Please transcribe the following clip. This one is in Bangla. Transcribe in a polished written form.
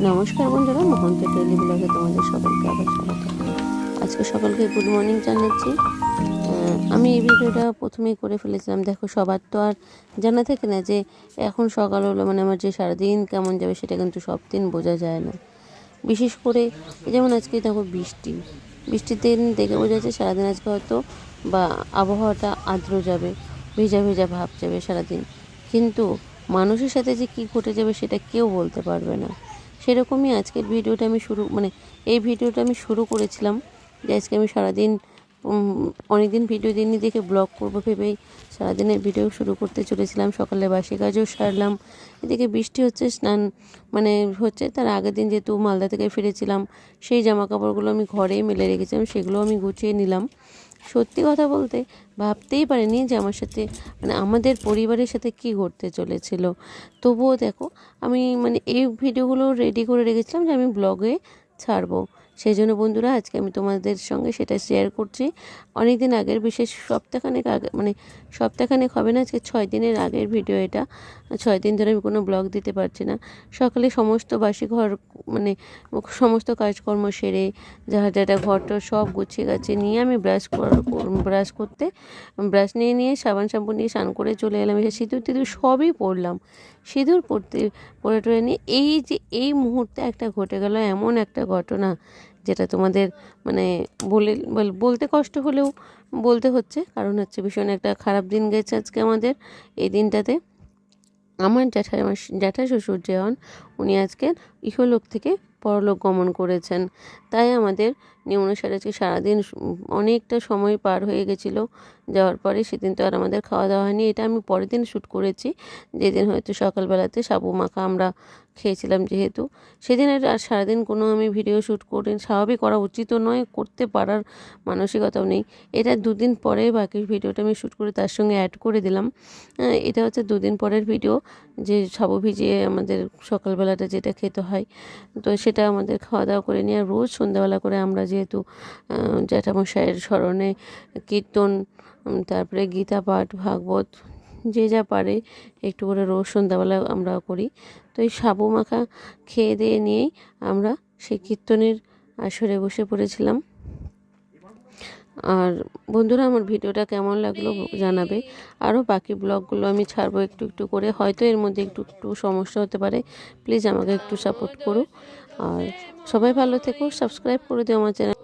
নমস্কার বন্ধুরা, মহন্ত ডেইলি ব্লগে তোমাদের সকলকে আবার স্বাগত। আজকে সকলকে গুড মর্নিং জানাচ্ছি। আমি এই ভিডিওটা প্রথমেই করে ফেলেছিলাম। দেখো, সবার তো আর জানা থাকে না যে এখন সকাল হলো মানে আমার যে সারাদিন কেমন যাবে সেটা কিন্তু সব দিন বোঝা যায় না। বিশেষ করে যেমন আজকে দেখো বৃষ্টির দিন দেখে বোঝা যাচ্ছে সারাদিন আজকে হয়তো বা আবহাওয়াটা আর্দ্র যাবে, ভেজা ভেজা ভাব যাবে সারাদিন। কিন্তু মানুষের সাথে যে কী ঘটে যাবে সেটা কেউ বলতে পারবে না। সেরকমই আজকের ভিডিওটা আমি এই ভিডিওটা আমি শুরু করেছিলাম যে আজকে আমি সারাদিন অনেকদিন ভিডিও দিনই দেখে ব্লগ করবো ভেবেই সারাদিনের ভিডিও শুরু করতে চলেছিলাম। সকালে বাসি কাজও সারলাম, এদিকে বৃষ্টি হচ্ছে, স্নান মানে হচ্ছে। তার আগের দিন যেহেতু মালদা থেকে ফিরেছিলাম, সেই জামা কাপড়গুলো আমি ঘরেই মেলে রেখেছিলাম, সেগুলো আমি গুছিয়ে নিলাম। সত্যি কথা বলতে ভাবতেই পারিনি যে আমার সাথে মানে আমাদের পরিবারের সাথে কী ঘটতে চলেছিল। তবুও দেখো, আমি মানে এই ভিডিওগুলো রেডি করে রেখেছিলাম যে আমি ব্লগে ছাড়বো। সেই জন্য বন্ধুরা আজকে আমি তোমাদের সঙ্গে সেটা শেয়ার করছি। অনেক দিন আগের, বিশেষ সপ্তাহখানেক আগে, মানে সপ্তাহখানেক হবে না, আজকে 6 দিনের আগের ভিডিও এটা। 6 দিন ধরে আমি কোনো ব্লগ দিতে পারছি না। সকালে সমস্ত বাসি ঘর মানে সমস্ত কাজকর্ম সেরে যেটা ঘরটা সব গুছিয়ে গাছিয়ে নিয়ে আমি ব্রাশ নিয়ে সাবান শ্যাম্পু নিয়ে স্নান করে চলে এলাম। এসে সিঁদুর সবই পরলাম। সিঁদুর পরে টরে নিয়ে এই মুহূর্তে একটা ঘটে গেল এমন একটা ঘটনা, যেটা তোমাদের মানে বলতে কষ্ট হলেও বলতে হচ্ছে। কারণ হচ্ছে ভীষণ একটা খারাপ দিন গেছে আজকে আমাদের এই দিনটাতে। আমার জ্যাঠা শ্বশুর যে হন, উনি আজকে ইহলোক থেকে পরলোক গমন করেছেন। তাই আমাদের নিয়ম অনুসারে আজকে সারাদিন অনেকটা সময় পার হয়ে গেছিলো যাওয়ার পরে। সেদিন তো আর আমাদের খাওয়া দাওয়া হয়নি, এটা আমি পরের দিন শ্যুট করেছি, যেদিন হয়তো সকালবেলাতে সাবু মাখা আমরা খেয়েছিলাম। যেহেতু সেদিনের আর সারাদিন কোনো আমি ভিডিও শ্যুট করি, স্বাভাবিক করা উচিতও নয়, করতে পারার মানসিকতাও নেই। এটা দুদিন পরে বাকি ভিডিওটা আমি শ্যুট করে তার সঙ্গে অ্যাড করে দিলাম। এটা হচ্ছে দুদিন পরের ভিডিও, যে সাবু ভিজিয়ে আমাদের সকালবেলাটা যেটা খেতে হয়, তো সেটা আমাদের খাওয়া দাওয়া করে নিয়ে রোজ সন্ধ্যাবেলা করে আমরা যেহেতু জ্যাঠামশাইয়ের স্মরণে কীর্তন, তারপরে গীতা পাঠ, ভাগবত যে যা পারে একটু করে রোজ সন্ধ্যাবেলা আমরা করি। তো এই সাবু মাখা খেয়ে দিয়ে নিয়েই আমরা সেই কীর্তনের আসরে বসে পড়েছিলাম। আর বন্ধুরা, আমার ভিডিওটা কেমন লাগলো জানাবে। আরও বাকি ব্লগগুলো আমি ছাড়বো একটু একটু করে, হয়তো এর মধ্যে একটু একটু সমস্যা হতে পারে। প্লিজ আমাকে একটু সাপোর্ট করো। আর সবাই ভালো থেকো, সাবস্ক্রাইব করে দিও আমার চ্যানেল।